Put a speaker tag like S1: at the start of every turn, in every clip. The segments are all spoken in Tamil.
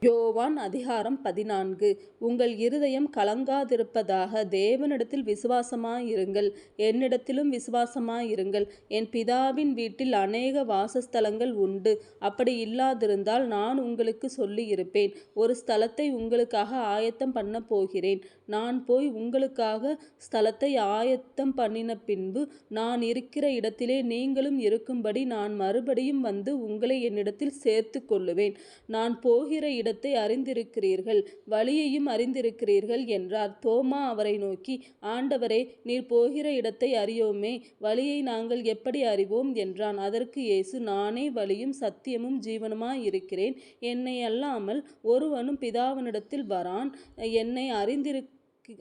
S1: யோவான் அதிகாரம் 14. உங்கள் இருதயம் கலங்காதிருப்பதாக. தேவனிடத்தில் விசுவாசமாயிருங்கள், என்னிடத்திலும் விசுவாசமாயிருங்கள். என் பிதாவின் வீட்டில் அநேக வாசஸ்தலங்கள் உண்டு. அப்படி இல்லாதிருந்தால் நான் உங்களுக்கு சொல்லியிருப்பேன். ஒரு ஸ்தலத்தை உங்களுக்காக ஆயத்தம் பண்ண போகிறேன். நான் போய் உங்களுக்காக ஸ்தலத்தை ஆயத்தம் பண்ணின பின்பு நான் இருக்கிற இடத்திலே நீங்களும் இருக்கும்படி நான் மறுபடியும் வந்து உங்களை என்னிடத்தில் சேர்த்து கொள்ளுவேன். நான் போகிற இடத்தை அறிந்திருக்கிறீர்கள், வழியையும் அறிந்திருக்கிறீர்கள் என்றார். தோமா அவரை நோக்கி, ஆண்டவரே, நீர் போகிற இடத்தை அறியோமே, வழியை நாங்கள் எப்படி அறிவோம் என்றான். அதற்கு இயேசு, நானே வழியும் சத்தியமும் ஜீவனுமாயிருக்கிறேன். என்னை அல்லாமல் ஒருவனும் பிதாவினிடத்தில் வரான். என்னை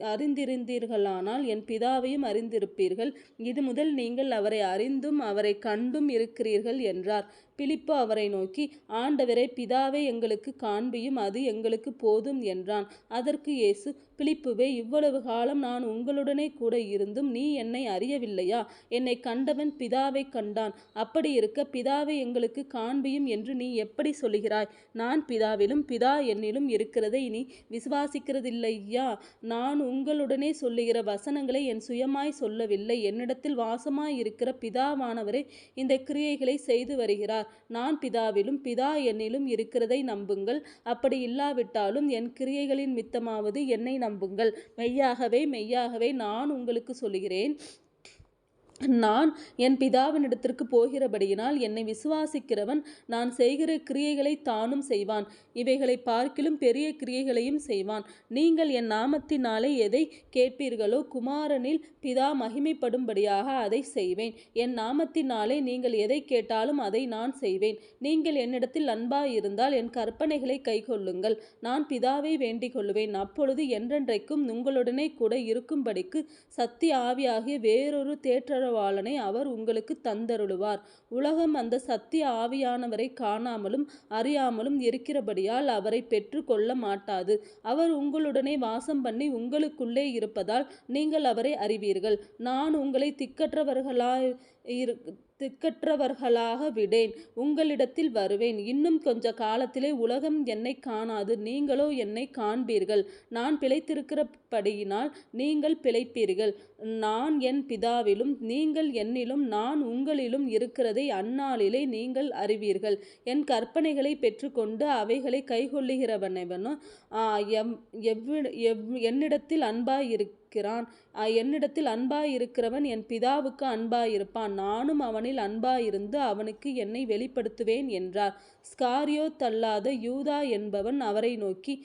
S1: அறிந்திருந்தீர்களானால் என் பிதாவையும் அறிந்திருப்பீர்கள். இது முதல் நீங்கள் அவரை அறிந்தும் அவரை கண்டும் இருக்கிறீர்கள் என்றார். பிலிப்பு அவரை நோக்கி, ஆண்டவரே, பிதாவை எங்களுக்கு காண்பியும், அது எங்களுக்கு போதும் என்றான். அதற்கு இயேசு, பிலிப்புவே, இவ்வளவு காலம் நான் உங்களுடனே கூட இருந்தும் நீ என்னை அறியவில்லையா? என்னை கண்டவன் பிதாவை கண்டான். அப்படி இருக்க பிதாவை எங்களுக்கு காண்பியும் என்று நீ எப்படி சொல்லுகிறாய்? நான் பிதாவிலும் பிதா என்னிலும் இருக்கிறதை நீ விசுவாசிக்கிறதில்லையா? நான் உங்களுடனே சொல்லுகிற வசனங்களை என் சுயமாய் சொல்லவில்லை. என்னிடத்தில் வாசமாயிருக்கிற பிதாவானவரே இந்த கிரியைகளை செய்து வருகிறார். நான் பிதாவிலும் பிதா என்னிலும் இருக்கிறதை நம்புங்கள். அப்படி இல்லாவிட்டாலும் என் கிரியைகளின் மித்தமாவது என்னை நம்புங்கள். மெய்யாகவே மெய்யாகவே நான் உங்களுக்கு சொல்லுகிறேன், நான் என் பிதாவினிடத்திற்கு போகிறபடியினால் என்னை விசுவாசிக்கிறவன் நான் செய்கிற கிரியைகளை தானும் செய்வான், இவைகளை பார்க்கிலும் பெரிய கிரியைகளையும் செய்வான். நீங்கள் என் நாமத்தினாலே எதை கேட்பீர்களோ குமாரனில் பிதா மகிமைப்படும்படியாக அதை செய்வேன். என் நாமத்தினாலே நீங்கள் எதை கேட்டாலும் அதை நான் செய்வேன். நீங்கள் என்னிடத்தில் அன்பாயிருந்தால் என் கற்பனைகளை கைக்கொள்ளுங்கள். நான் பிதாவை வேண்டிக் கொள்ளுவேன், அப்பொழுது என்றென்றைக்கும் உங்களுடனே கூட இருக்கும்படிக்கு சத்திய ஆவியாகிய வேறொரு தேற்றரவாளனை அவர் உங்களுக்கு தந்தருளுவார். உலகம் அந்த சத்திய ஆவியானவரை காணாமலும் அறியாமலும் இருக்கிறபடியால் அவரை பெற்று கொள்ள மாட்டாது. அவர் உங்களுடனே வாசம் பண்ணி உங்களுக்குள்ளே இருப்பதால் நீங்கள் அவரை அறிவீர்கள். நான் உங்களை திக்கற்றவர்களாக விடேன், உங்களிடத்தில் வருவேன். இன்னும் கொஞ்ச காலத்திலே உலகம் என்னை காணாது, நீங்களோ என்னை காண்பீர்கள். நான் பிழைத்திருக்கிறபடியினால் நீங்கள் பிழைப்பீர்கள். நான் என் பிதாவிலும் நீங்கள் என்னிலும் நான் உங்களிலும் இருக்கிறதை அந்நாளிலே நீங்கள் அறிவீர்கள். என் கற்பனைகளை பெற்றுக்கொண்டு அவைகளை கைக்கொள்ளுகிறவனெவனோ என்னிடத்தில் அன்பாயிருக்கிறவன் என் பிதாவுக்கு அன்பாயிருப்பான். நானும் அவனில் அன்பாயிருந்து அவனுக்கு என்னை வெளிப்படுத்துவேன் என்றார். ஸ்காரியோத்தல்லாத யூதா என்பவன் அவரை நோக்கி,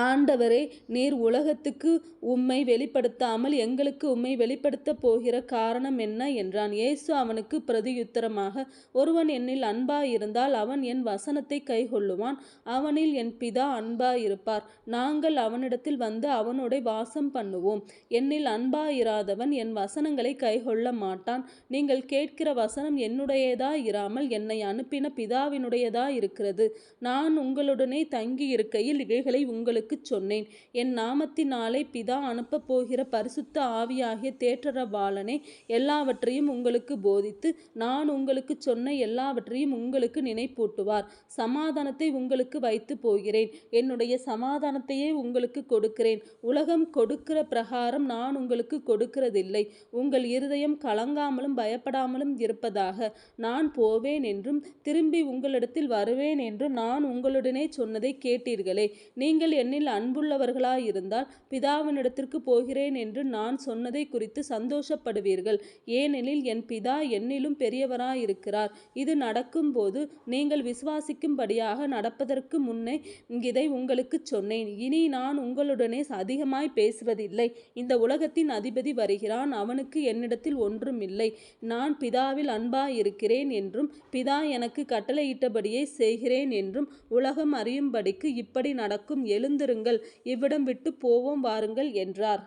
S1: ஆண்டவரே, நீர் உலகத்துக்கு உம்மை வெளிப்படுத்தாமல் எங்களுக்கு உம்மை வெளிப்படுத்தப் போகிற காரணம் என்ன என்றான். இயேசு அவனுக்கு பிரதியுத்தரமாக, ஒருவன் என்னில் அன்பாயிருந்தால் அவன் என் வசனத்தை கைக்கொள்ளுவான். அவனில் என் பிதா அன்பாயிருப்பார். நாங்கள் அவனிடத்தில் வந்து அவனோட வாசம் பண்ணுவோம். என்னில் அன்பாயிராதவன் என் வசனங்களை கைக்கொள்ள மாட்டான். நீங்கள் கேட்கிற வசனம் என்னுடையதாயிராமல் என்னை அனுப்பின பிதாவினுடையதாயிருக்கிறது. நான் உங்களுடனே தங்கி இருக்கையில் இவைகளை உங்களுக்கு சொன்னேன். என் நாமத்தினாலே பிதா அனுப்பப் போகிற பரிசுத்த ஆவியாகிய தேற்றரவாளனே எல்லாவற்றையும் உங்களுக்கு போதித்து நான் உங்களுக்கு சொன்ன எல்லாவற்றையும் உங்களுக்கு நினைப்பூட்டுவார். சமாதானத்தை உங்களுக்கு வைத்து போகிறேன், என்னுடைய சமாதானத்தையே உங்களுக்கு கொடுக்கிறேன். உலகம் கொடுக்கிற பிரகாரம் நான் உங்களுக்கு கொடுக்கிறதில்லை. உங்கள் இருதயம் கலங்காமலும் பயப்படாமலும் இருப்பதாக. நான் போவேன் என்றும் திரும்பி உங்களிடத்தில் வருவேன் என்றும் நான் உங்களுடனே சொன்னதை கேட்டீர்களே. நீங்கள் என்னில் அன்புள்ளவர்களாயிருந்தால் பிதாவினிடத்திற்கு போகிறேன் என்று நான் சொன்னதை குறித்து சந்தோஷப்படுவீர்கள். ஏனெனில் என் பிதா என்னிலும் பெரியவராயிருக்கிறார். இது நடக்கும்போது நீங்கள் விசுவாசிக்கும்படியாக நடப்பதற்கு முன்னே இதை உங்களுக்கு சொன்னேன். இனி நான் உங்களுடனே அதிகமாய் பேசுவதில்லை. இந்த உலகத்தின் அதிபதி வருகிறான், அவனுக்கு என்னிடத்தில் ஒன்றுமில்லை. நான் பிதாவில் அன்பாயிருக்கிறேன் என்றும் பிதா எனக்கு கட்டளையிட்டபடியே செய்கிறேன் என்றும் உலகம் அறியும்படிக்கு இப்படி நடக்கும். எழுந்திருங்கள், இவ்விடம் விட்டு போவோம் வாருங்கள் என்றார்.